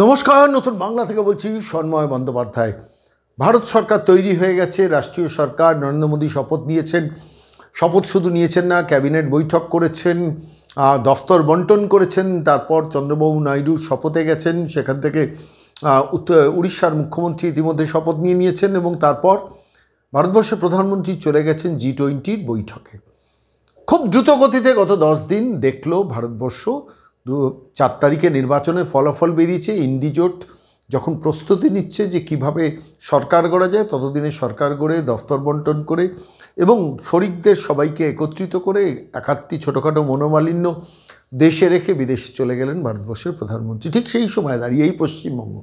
নমস্কার, নতুন বাংলা থেকে বলছি সন্ময় বন্দ্যোপাধ্যায়। ভারত সরকার তৈরি হয়ে গেছে, রাষ্ট্রীয় সরকার। নরেন্দ্র মোদী শপথ নিয়েছেন। শপথ শুধু নিয়েছেন না, ক্যাবিনেট বৈঠক করেছেন, দফতর বন্টন করেছেন। তারপর চন্দ্রবাবু নাইডুর শপথে গেছেন। সেখান থেকে উড়িষ্যার মুখ্যমন্ত্রী ইতিমধ্যে শপথ নিয়েছেন এবং তারপর ভারতবর্ষের প্রধানমন্ত্রী চলে গেছেন G20 বৈঠকে। খুব দ্রুত গতিতে গত 10 দিন দেখল ভারতবর্ষ। 4 তারিখে নির্বাচনের ফলাফল বেরিয়েছে। ইন্ডিজোট যখন প্রস্তুতি নিচ্ছে যে কিভাবে সরকার গড়া যায়, ততদিনে সরকার গড়ে দফতর বন্টন করে এবং শরিকদের সবাইকে একত্রিত করে একাত্তি ছোটোখাটো মনোমালিন্য দেশে রেখে বিদেশে চলে গেলেন ভারতবর্ষের প্রধানমন্ত্রী। ঠিক সেই সময় দাঁড়িয়ে এই পশ্চিমবঙ্গ,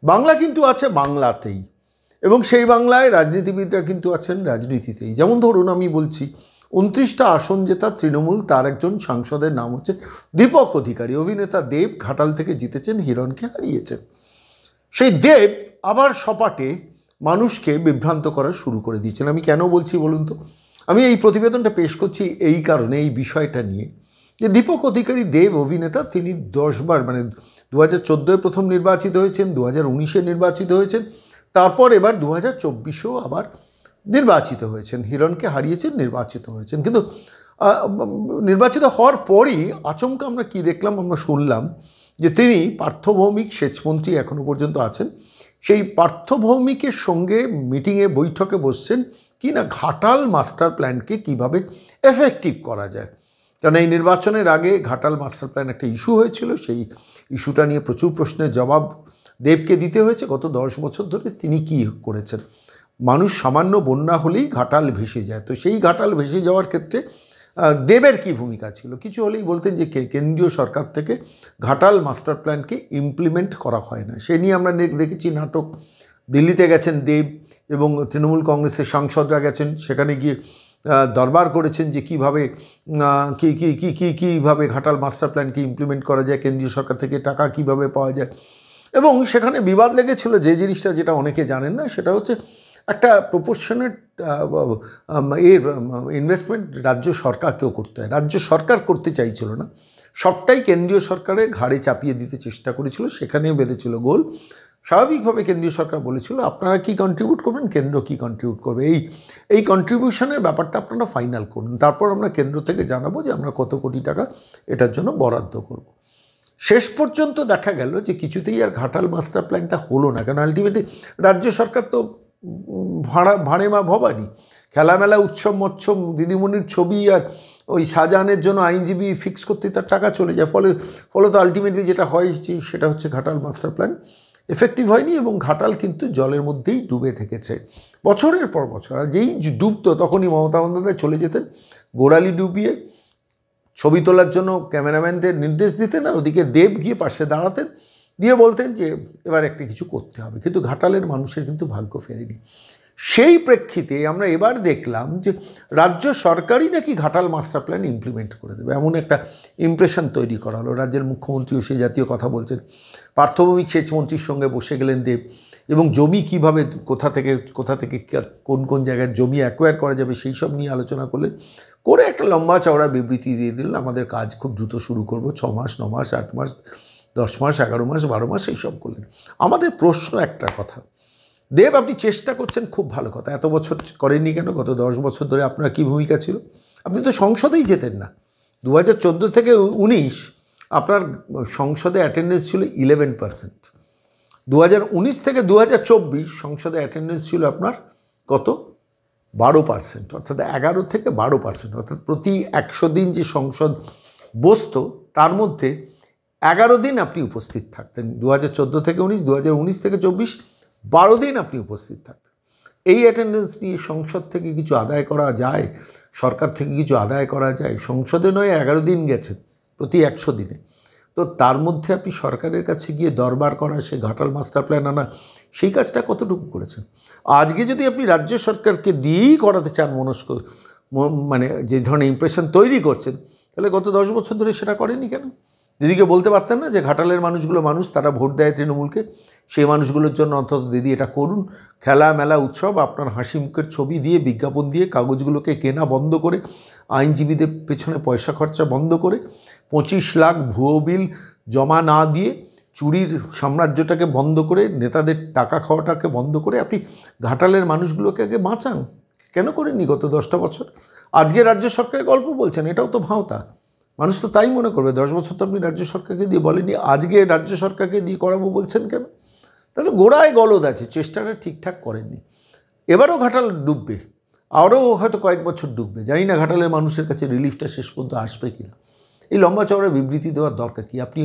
বাংলা কিন্তু আছে বাংলাতেই, এবং সেই বাংলায় রাজনীতিবিদরা কিন্তু আছেন রাজনীতিতেই। যেমন ধরুন, আমি বলছি 29টা আসন জেতা তৃণমূল, তার একজন সাংসদের নাম হচ্ছে দীপক অধিকারী। অভিনেতা দেব ঘাটাল থেকে জিতেছেন, হিরণকে হারিয়েছেন। সেই দেব আবার সপাটে মানুষকে বিভ্রান্ত করা শুরু করে দিয়েছেন। আমি কেন বলছি বলুন তো? আমি এই প্রতিবেদনটা পেশ করছি এই কারণে, এই বিষয়টা নিয়ে, যে দীপক অধিকারী দেব অভিনেতা, তিনি 10 বার, মানে 2014-এ প্রথম নির্বাচিত হয়েছেন, 2019-এ নির্বাচিত হয়েছেন, তারপর এবার 2024-এও আবার নির্বাচিত হয়েছেন। হিরণকে হারিয়েছেন, নির্বাচিত হয়েছেন। কিন্তু নির্বাচিত হওয়ার পরই আচমকা আমরা কি দেখলাম? আমরা শুনলাম যে তিনি পার্থভৌমিক সেচমন্ত্রী এখনও পর্যন্ত আছেন। সেই পার্থভৌমিকের সঙ্গে মিটিংয়ে বৈঠকে বসছেন কি না, ঘাটাল মাস্টার প্ল্যানকে কীভাবে এফেক্টিভ করা যায়। কারণ এই নির্বাচনের আগে ঘাটাল মাস্টার প্ল্যান একটা ইস্যু হয়েছিল। সেই ইস্যুটা নিয়ে প্রচুর প্রশ্নের জবাব দেবকে দিতে হয়েছে। গত 10 বছর ধরে তিনি কী করেছেন? মানুষ সামান্য বন্যা হলেই ঘাটাল ভেসে যায়। তো সেই ঘাটাল ভেসে যাওয়ার ক্ষেত্রে দেবের কী ভূমিকা ছিল? কিছু হলেই বলতেন যে কেন্দ্রীয় সরকার থেকে ঘাটাল মাস্টার প্ল্যানকে ইমপ্লিমেন্ট করা হয় না। সে নিয়ে আমরা দেখেছি নাটক। দিল্লিতে গেছেন দেব এবং তৃণমূল কংগ্রেসের সাংসদরা গেছেন, সেখানে গিয়ে দরবার করেছেন যে কীভাবে কীভাবে ঘাটাল মাস্টার প্ল্যানকে ইমপ্লিমেন্ট করা যায়, কেন্দ্রীয় সরকার থেকে টাকা কীভাবে পাওয়া যায়। এবং সেখানে বিবাদ লেগেছিল যে জিনিসটা, যেটা অনেকে জানেন না, সেটা হচ্ছে একটা প্রপোর্শনেট ইনভেস্টমেন্ট রাজ্য সরকারকেও করতে হয়। রাজ্য সরকার করতে চাইছিল না, সবটাই কেন্দ্রীয় সরকারের ঘাড়ে চাপিয়ে দিতে চেষ্টা করেছিল। সেখানেও বেঁধেছিল গোল। স্বাভাবিকভাবে কেন্দ্রীয় সরকার বলেছিল আপনারা কি কন্ট্রিবিউট করবেন, কেন্দ্র কি কন্ট্রিবিউট করবে, এই কন্ট্রিবিউশনের ব্যাপারটা আপনারা ফাইনাল করুন, তারপর আমরা কেন্দ্র থেকে জানাবো যে আমরা কত কোটি টাকা এটার জন্য বরাদ্দ করব। শেষ পর্যন্ত দেখা গেল যে কিছুতেই আর ঘাটাল মাস্টার প্ল্যানটা হলো না। কারণ আলটিমেটলি রাজ্য সরকার তো ভাড়ে মা ভবানী, খেলামেলা উৎসব মৎসব দিদিমণির ছবি আর ওই শাহজাহানের জন্য আইনজীবী ফিক্স করতে তার টাকা চলে যায়। ফলে তো আলটিমেটলি যেটা হয় সেটা হচ্ছে ঘাটাল মাস্টার প্ল্যান এফেক্টিভ হয়নি এবং ঘাটাল কিন্তু জলের মধ্যেই ডুবে থেকেছে বছরের পর বছর। আর যেই ডুবতো তখনই মমতা বন্দ্যোপাধ্যায় চলে যেতেন, গোড়ালি ডুবিয়ে ছবি তোলার জন্য ক্যামেরাম্যানদের নির্দেশ দিতেন, আর ওদিকে দেব গিয়ে পাশে দাঁড়াতেন, দিয়ে বলতেন যে এবার একটা কিছু করতে হবে। কিন্তু ঘাটালের মানুষের কিন্তু ভাগ্য ফেরেনি। সেই প্রেক্ষিতে আমরা এবার দেখলাম যে রাজ্য সরকারই নাকি ঘাটাল মাস্টার প্ল্যান ইমপ্লিমেন্ট করে দেবে, এমন একটা ইমপ্রেশন তৈরি করা হলো। রাজ্যের মুখ্যমন্ত্রীও সেই জাতীয় কথা বলছেন। পার্থভৌমিক সেচমন্ত্রীর সঙ্গে বসে গেলেন দেব এবং জমি কিভাবে কোথা থেকে কোন কোন জায়গায় জমি অ্যাকোয়ার করা যাবে সেই সব নিয়ে আলোচনা করলেন। করে একটা লম্বা চওড়া বিবৃতি দিয়ে দিলেন, আমাদের কাজ খুব দ্রুত শুরু করব, 6 মাস 9 মাস 8 মাস 10 মাস 11 মাস 12 মাস এইসব করলেন। আমাদের প্রশ্ন একটা কথা, দেব আপনি চেষ্টা করছেন, খুব ভালো কথা, এত বছর করেননি কেন? গত 10 বছর ধরে আপনার কী ভূমিকা ছিল? আপনি তো সংসদেই যেতেন না। 2014 থেকে 19 আপনার সংসদে অ্যাটেন্ডেন্স ছিল 11%। 2019 থেকে 2024 সংসদে অ্যাটেন্ডেন্স ছিল আপনার কত? 12%, অর্থাৎ 11 থেকে 12%। অর্থাৎ প্রতি 100 দিন যে সংসদ বসত তার মধ্যে 11 দিন আপনি উপস্থিত থাকতেন। 2014 থেকে 19, 2019 থেকে 24 12 দিন আপনি উপস্থিত থাকতেন। এই অ্যাটেন্ডেন্স নিয়ে সংসদ থেকে কিছু আদায় করা যায়, সরকার থেকে কিছু আদায় করা যায়? সংসদে নয় 11 দিন গেছেন প্রতি 100 দিনে। তো তার মধ্যে আপনি সরকারের কাছে গিয়ে দরবার করা, সে ঘাটাল মাস্টার প্ল্যান আনা, সেই কাজটা কতটুকু করেছেন? আজকে যদি আপনি রাজ্য সরকারকে দিয়েই করাতে চান মনস্ক, মানে যে ধরনের ইমপ্রেশন তৈরি করছেন, তাহলে গত 10 বছর ধরে সেটা করেনি কেন? দিদিকে বলতে পারতেন না যে ঘাটালের মানুষগুলো তারা ভোট দেয় তৃণমূলকে, সেই মানুষগুলোর জন্য অন্তত দিদি এটা করুন। খেলা মেলা উৎসব, আপনার হাসি মুখের ছবি দিয়ে, বিজ্ঞাপন দিয়ে কাগজগুলোকে কেনা বন্ধ করে, আইনজীবীদের পেছনে পয়সা খরচা বন্ধ করে, 25 লাখ ভুয়ো বিল জমা না দিয়ে চুরির সাম্রাজ্যটাকে বন্ধ করে, নেতাদের টাকা খাওয়াটাকে বন্ধ করে আপনি ঘাটালের মানুষগুলোকে আগে বাঁচান। কেন করেননি গত 10টা বছর? আজকে রাজ্য সরকারের গল্প বলছেন, এটাও তো ভাঁওতা। মানুষ তো তাই মনে করবে। 10 বছর তো আপনি রাজ্য সরকারকে দিয়ে বলেনি, আজকে রাজ্য সরকারকে দিয়ে করাবো বলছেন কেন? তাহলে গোড়ায় গলদ আছে, চেষ্টাটা ঠিকঠাক করেননি। এবারও ঘাটাল ডুববে, আরও হয়তো কয়েক বছর ডুববে। জানি না ঘাটালের মানুষের কাছে রিলিফটা শেষ পর্যন্ত আসবে কিনা। এই লম্বা চওড়া বিবৃতি দেওয়ার দরকার কি? আপনি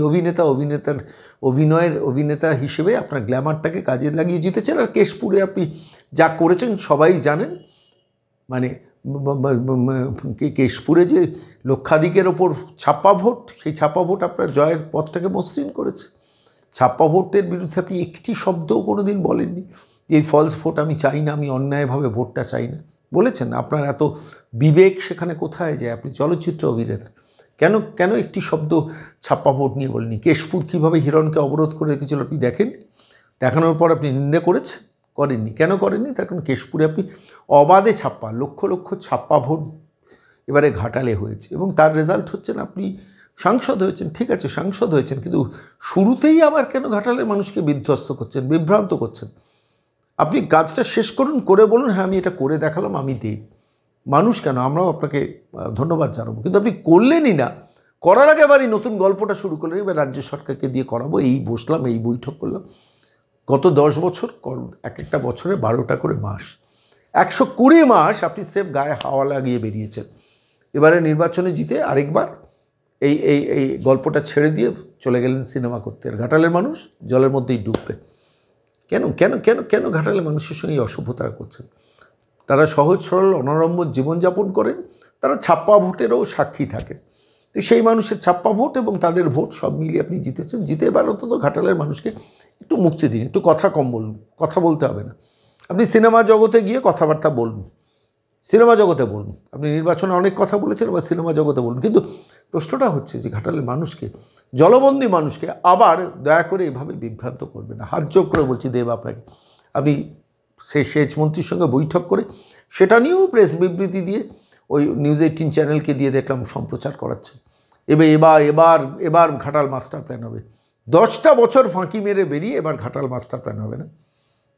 অভিনেতা হিসেবে আপনার গ্ল্যামারটাকে কাজে লাগিয়ে জিতেছেন। আর কেশপুরে আপনি যা করেছেন সবাই জানেন। মানে কেশপুরে যে লক্ষাধিকের ওপর ছাপ্পা ভোট, সেই ছাপ্পা ভোট আপনার জয়ের পথটাকে মসৃণ করেছে। ছাপ্পা ভোটের বিরুদ্ধে আপনি একটি শব্দও কোনো দিন বলেননি যে এই ফলস ভোট আমি চাই না, আমি অন্যায়ভাবে ভোটটা চাই না। বলেছেন? আপনার এত বিবেক সেখানে কোথায় যায়? আপনি চলচ্চিত্র অভিনেতা, কেন একটি শব্দ ছাপ্পা ভোট নিয়ে বলেননি? কেশপুর কীভাবে হিরণকে অবরোধ করে রেখেছিল আপনি দেখেননি? দেখানোর পর আপনি নিন্দা করেননি। কেন করেননি? তার কারণ কেশপুরে আপনি অবাধে ছাপ্পা, লক্ষ লক্ষ ছাপ্পা ভোট এবারে ঘাটালে হয়েছে, এবং তার রেজাল্ট হচ্ছেন আপনি সাংসদ হয়েছেন। ঠিক আছে, সাংসদ হয়েছেন, কিন্তু শুরুতেই আবার কেন ঘাটালের মানুষকে বিধ্বস্ত করছেন, বিভ্রান্ত করছেন? আপনি কাজটা শেষ করুন, করে বলুন হ্যাঁ আমি এটা করে দেখালাম, আমি দেব। মানুষ কেন, আমরাও আপনাকে ধন্যবাদ জানাবো। কিন্তু আপনি করলেনই না। করার আগে আবার এই নতুন গল্পটা শুরু করলেন, এবার রাজ্য সরকারকে দিয়ে করাবো, এই বসলাম, এই বৈঠক করলাম। গত 10 বছর, এক একটা বছরে 12টা করে মাস, 120 মাস আপনি স্রেফ গায়ে হাওয়া লাগিয়ে বেরিয়েছেন। এবারে নির্বাচনে জিতে আরেকবার এই এই এই গল্পটা ছেড়ে দিয়ে চলে গেলেন সিনেমা করতে। আর ঘাটালের মানুষ জলের মধ্যেই ডুববে। কেন কেন কেন কেন ঘাটালের মানুষের সঙ্গে এই অসভ্যতা করছেন? তারা সহজ সরল অনাড়ম্বর জীবনযাপন করেন, তারা ছাপ্পা ভোটেরও সাক্ষী থাকেন। তো সেই মানুষের ছাপ্পা ভোট এবং তাদের ভোট সব মিলিয়ে আপনি জিতেছেন। জিতে এবার অন্তত ঘাটালের মানুষকে একটু মুক্তি দিন, একটু কথা কম বলুন। কথা বলতে হবে না, আপনি সিনেমা জগতে গিয়ে কথাবার্তা বলুন, সিনেমা জগতে বলুন। আপনি নির্বাচনে অনেক কথা বলেছেন, এবার সিনেমা জগতে বলুন। কিন্তু প্রশ্নটা হচ্ছে যে ঘাটালের মানুষকে, জলবন্দী মানুষকে আবার দয়া করে এভাবে বিভ্রান্ত করবে না। হাত জোর করে বলছি দেব আপনাকে, আপনি সেচ মন্ত্রীর সঙ্গে বৈঠক করে সেটা নিয়েও প্রেস বিবৃতি দিয়ে ওই নিউজ 18 চ্যানেলকে দিয়ে দেখলাম সম্প্রচার করাচ্ছেন। এবার ঘাটাল মাস্টার প্ল্যান হবে। 10টা বছর ফাঁকি মেরে বেরিয়ে এবার ঘাটাল মাস্টার প্ল্যান হবে না?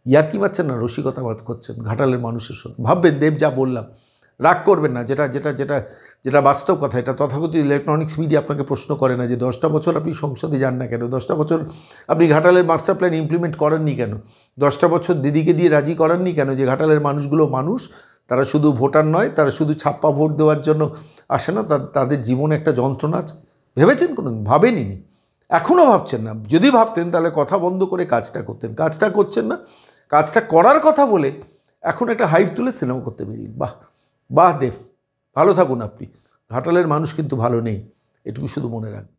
ইয়ার্কি মারছেন না, রসিকতাবাদ করছেন ঘাটালের মানুষের সঙ্গে। ভাববেন দেব যা বললাম, রাগ করবেন না। যেটা বাস্তব কথা, এটা তথাকথিত ইলেকট্রনিক্স মিডিয়া আপনাকে প্রশ্ন করে না যে 10টা বছর আপনি সংসদে যান না কেন, 10টা বছর আপনি ঘাটালের মাস্টার প্ল্যান ইমপ্লিমেন্ট করেননি কেন, 10টা বছর দিদিকে দিয়ে রাজি করাননি কেন যে ঘাটালের মানুষগুলো মানুষ, তারা শুধু ভোটার নয়, তারা শুধু ছাপ্পা ভোট দেওয়ার জন্য আসে না, তাদের জীবনে একটা যন্ত্রণা আছে। ভেবেছেন কোনো দিন? ভাবেনি। এখনও ভাবছেন না। যদি ভাবতেন তাহলে কথা বন্ধ করে কাজটা করতেন। কাজটা করছেন না। কাজটা করার কথা বলে এখন একটা হাইপ তুলে সিনেমা করতে বেরিয়ে। বাহ দেব, ভালো থাকুন আপনি। ঘাটালের মানুষ কিন্তু ভালো নেই, এটুকু শুধু মনে রাখবেন।